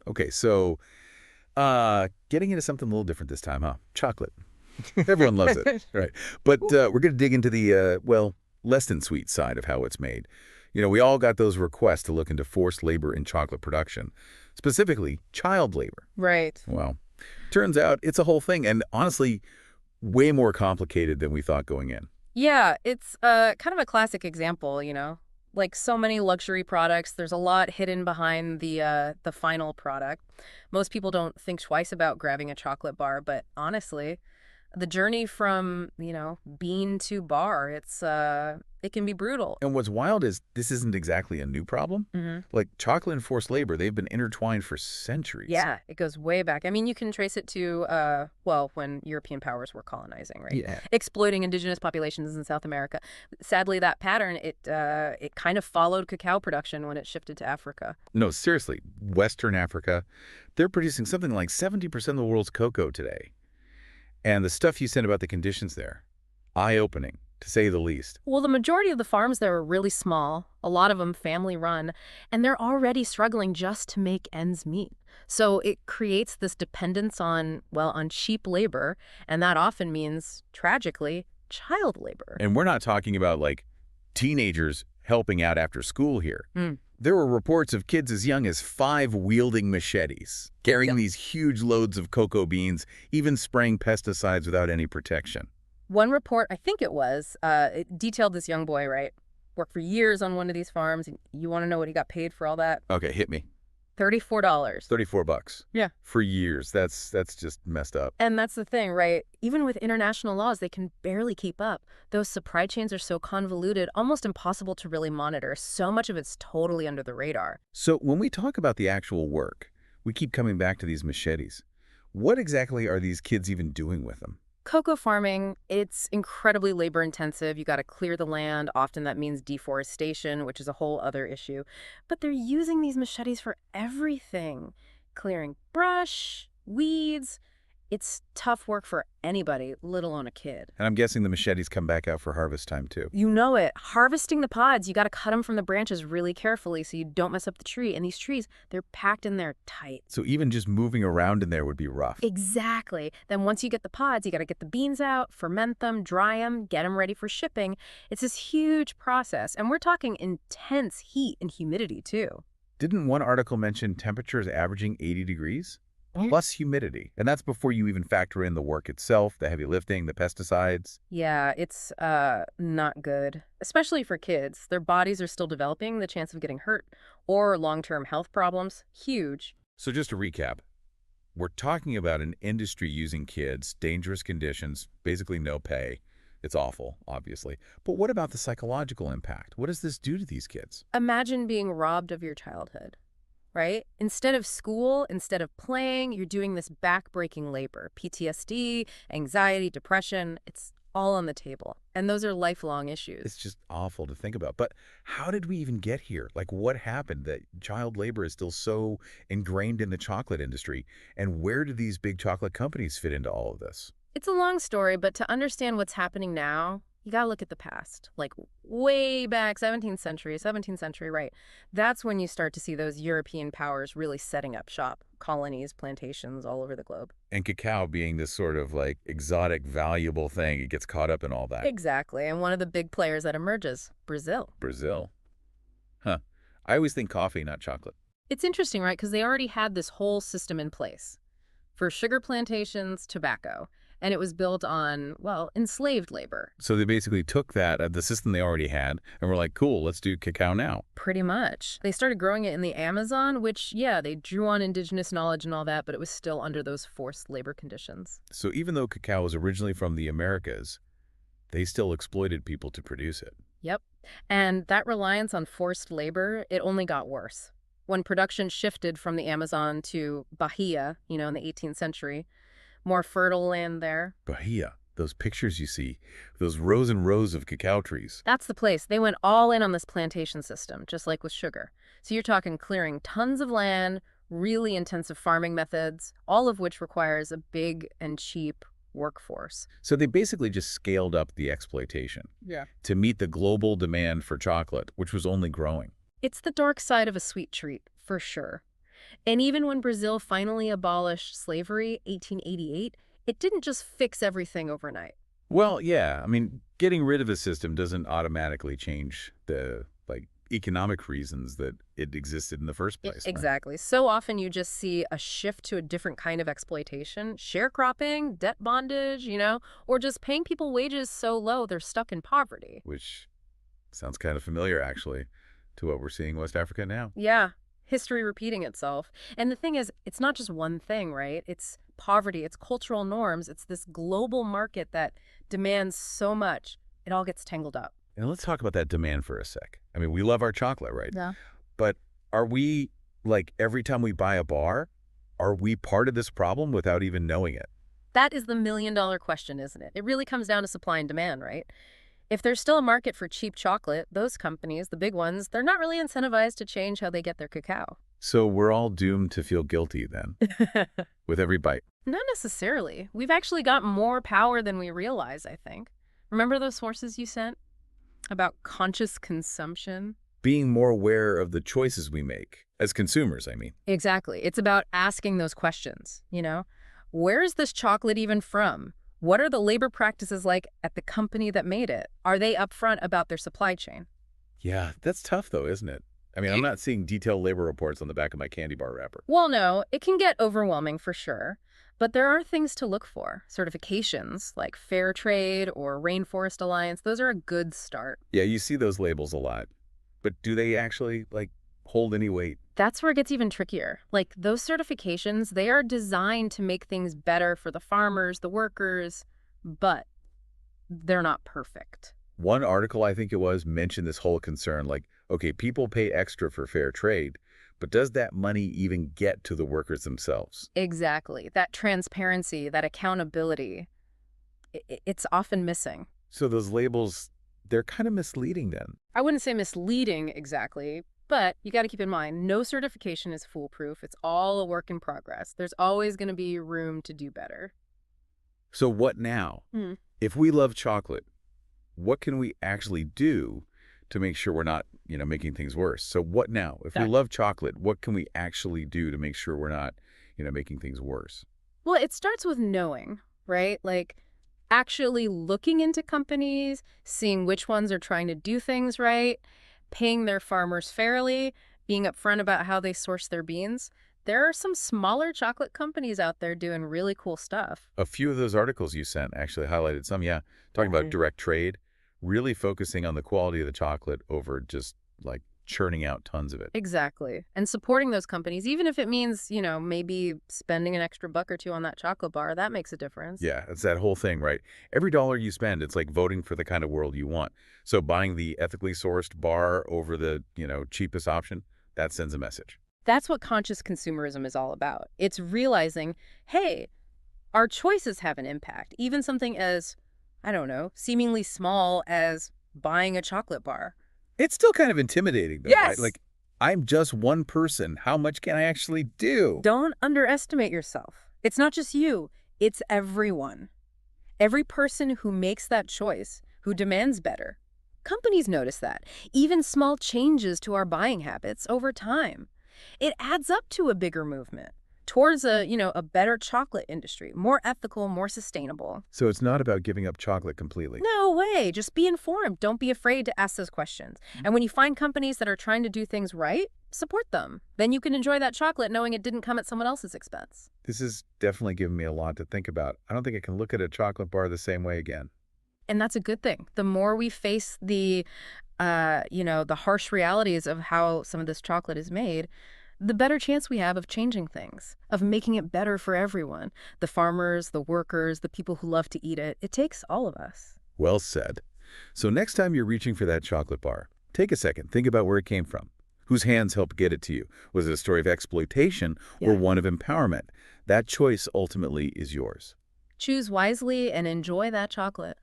Okay, so getting into something a little different this time, huh? Chocolate. Everyone loves it, right? But we're going to dig into the, well, less than sweet side of how it's made. We all got those requests to look into forced labor in chocolate production, specifically child labor. Right. Well, turns out it's a whole thing, and honestly, way more complicated than we thought going in. Yeah, it's kind of a classic example, Like so many luxury products, there's a lot hidden behind the final product. Most people don't think twice about grabbing a chocolate bar, but honestly, the journey from, bean to bar, it can be brutal. And what's wild is this isn't exactly a new problem. Hmm. Like chocolate and forced labor, they've been intertwined for centuries. Yeah, it goes way back. I mean, you can trace it to, well, when European powers were colonizing, right? Yeah. Exploiting indigenous populations in South America. Sadly, that pattern, it kind of followed cacao production when it shifted to Africa. No, seriously, Western Africa, they're producing something like 70% of the world's cocoa today. And the stuff you said about the conditions there, eye-opening, to say the least. Well, the majority of the farms there are really small, a lot of them family-run, and they're already struggling just to make ends meet. So it creates this dependence on, well, on cheap labor, and that often means, tragically, child labor. And we're not talking about, like, teenagers helping out after school here. Mm. There were reports of kids as young as 5 wielding machetes, carrying Yep. these huge loads of cocoa beans, even spraying pesticides without any protection. One report, I think it detailed this young boy, right? Worked for years on one of these farms. You want to know what he got paid for all that? Okay, hit me. $34. $34. Yeah. For years. That's just messed up. And that's the thing, right? Even with international laws, they can barely keep up. Those supply chains are so convoluted, almost impossible to really monitor. So much of it's totally under the radar. So when we talk about the actual work, we keep coming back to these machetes. What exactly are these kids even doing with them? Cocoa farming, it's incredibly labor intensive. You got to clear the land. Often that means deforestation, which is a whole other issue. But they're using these machetes for everything. Clearing brush, weeds. It's tough work for anybody, let alone a kid. And I'm guessing the machetes come back out for harvest time too. You know it. Harvesting the pods, you got to cut them from the branches really carefully so you don't mess up the tree. And these trees, they're packed in there tight. So even just moving around in there would be rough. Exactly. Then once you get the pods, you got to get the beans out, ferment them, dry them, get them ready for shipping. It's this huge process. And we're talking intense heat and humidity too. Didn't one article mention temperatures averaging 80 degrees? Plus humidity. And that's before you even factor in the work itself, the heavy lifting, the pesticides. Yeah, it's not good, especially for kids. Their bodies are still developing. The chance of getting hurt or long-term health problems, huge. So just to recap, we're talking about an industry using kids, dangerous conditions, basically no pay. It's awful, obviously. But what about the psychological impact? What does this do to these kids? Imagine being robbed of your childhood. Right? Instead of school, instead of playing, you're doing this back-breaking labor. PTSD, anxiety, depression, it's all on the table. And those are lifelong issues. It's just awful to think about. But how did we even get here? Like, what happened that child labor is still so ingrained in the chocolate industry? And where do these big chocolate companies fit into all of this? It's a long story, but to understand what's happening now, you got to look at the past, like way back, 17th century, right? That's when you start to see those European powers really setting up shop, colonies, plantations all over the globe. And cacao being this sort of like exotic, valuable thing, it gets caught up in all that. Exactly. And one of the big players that emerges, Brazil. Brazil. Huh. I always think coffee, not chocolate. It's interesting, right? Because they already had this whole system in place for sugar plantations, tobacco. And it was built on, well, enslaved labor. So they basically took that, the system they already had, and were like, cool, let's do cacao now. Pretty much. They started growing it in the Amazon, which, yeah, they drew on indigenous knowledge and all that, but it was still under those forced labor conditions. So even though cacao was originally from the Americas, they still exploited people to produce it. Yep. And that reliance on forced labor, it only got worse. When production shifted from the Amazon to Bahia, in the 18th century, more fertile land there. Bahia, those pictures you see, those rows and rows of cacao trees. That's the place. They went all in on this plantation system, just like with sugar. So you're talking clearing tons of land, really intensive farming methods, all of which requires a big and cheap workforce. So they basically just scaled up the exploitation. Yeah. To meet the global demand for chocolate, which was only growing. It's the dark side of a sweet treat, for sure. And even when Brazil finally abolished slavery, 1888, it didn't just fix everything overnight. Well, yeah, I mean, getting rid of a system doesn't automatically change the, like, economic reasons that it existed in the first place, right? Exactly. So often you just see a shift to a different kind of exploitation, sharecropping, debt bondage, or just paying people wages so low they're stuck in poverty. Which sounds kind of familiar, actually, to what we're seeing in West Africa now. Yeah, history repeating itself. And the thing is, it's not just one thing, right? It's poverty, it's cultural norms, it's this global market that demands so much. It all gets tangled up. And let's talk about that demand for a sec. I mean, we love our chocolate, right? Yeah. But are we, like, every time we buy a bar, are we part of this problem without even knowing it? That is the million-dollar question, isn't it? It really comes down to supply and demand, right? If there's still a market for cheap chocolate, those companies, the big ones, they're not really incentivized to change how they get their cacao. So we're all doomed to feel guilty then, with every bite. Not necessarily. We've actually got more power than we realize, I think. Remember those sources you sent about conscious consumption? Being more aware of the choices we make, as consumers, I mean. Exactly. It's about asking those questions. Where is this chocolate even from? What are the labor practices like at the company that made it? Are they upfront about their supply chain? Yeah, that's tough though, isn't it? I mean, I'm not seeing detailed labor reports on the back of my candy bar wrapper. Well, no, it can get overwhelming for sure. But there are things to look for. Certifications like Fair Trade or Rainforest Alliance, those are a good start. Yeah, you see those labels a lot. But do they actually, like, hold any weight? That's where it gets even trickier. Like, those certifications, they are designed to make things better for the farmers, the workers, but they're not perfect. One article, I think it was, mentioned this whole concern, like, okay, people pay extra for fair trade, but does that money even get to the workers themselves? Exactly. That transparency, that accountability, it's often missing. So those labels, they're kind of misleading then. I wouldn't say misleading exactly, but you got to keep in mind, no certification is foolproof. It's all a work in progress. There's always going to be room to do better. So what now? If we love chocolate, what can we actually do to make sure we're not, making things worse? So what now? If we love chocolate, what can we actually do to make sure we're not, making things worse? Well, it starts with knowing, right? Like actually looking into companies, seeing which ones are trying to do things right, paying their farmers fairly, being upfront about how they source their beans. There are some smaller chocolate companies out there doing really cool stuff. A few of those articles you sent actually highlighted some, yeah, talking about direct trade, really focusing on the quality of the chocolate over just, like, churning out tons of it. Exactly. And supporting those companies, even if it means, maybe spending an extra buck or two on that chocolate bar, that makes a difference. Yeah, it's that whole thing, right? Every dollar you spend, it's like voting for the kind of world you want. So buying the ethically sourced bar over the, cheapest option, that sends a message. That's what conscious consumerism is all about. It's realizing, hey, our choices have an impact. Even something as, I don't know, seemingly small as buying a chocolate bar. It's still kind of intimidating, though, Yes. right? Like, I'm just one person. How much can I actually do? Don't underestimate yourself. It's not just you. It's everyone. Every person who makes that choice, who demands better. Companies notice that. Even small changes to our buying habits over time. It adds up to a bigger movement towards a better chocolate industry, more ethical, more sustainable. So it's not about giving up chocolate completely. No way. Just be informed. Don't be afraid to ask those questions. And when you find companies that are trying to do things right, support them. Then you can enjoy that chocolate knowing it didn't come at someone else's expense. This has definitely given me a lot to think about. I don't think I can look at a chocolate bar the same way again. And that's a good thing. The more we face the harsh realities of how some of this chocolate is made, the better chance we have of changing things, of making it better for everyone. The farmers, the workers, the people who love to eat it. It takes all of us. Well said. So next time you're reaching for that chocolate bar, take a second, think about where it came from. Whose hands helped get it to you? Was it a story of exploitation or one of empowerment? That choice ultimately is yours. Choose wisely and enjoy that chocolate.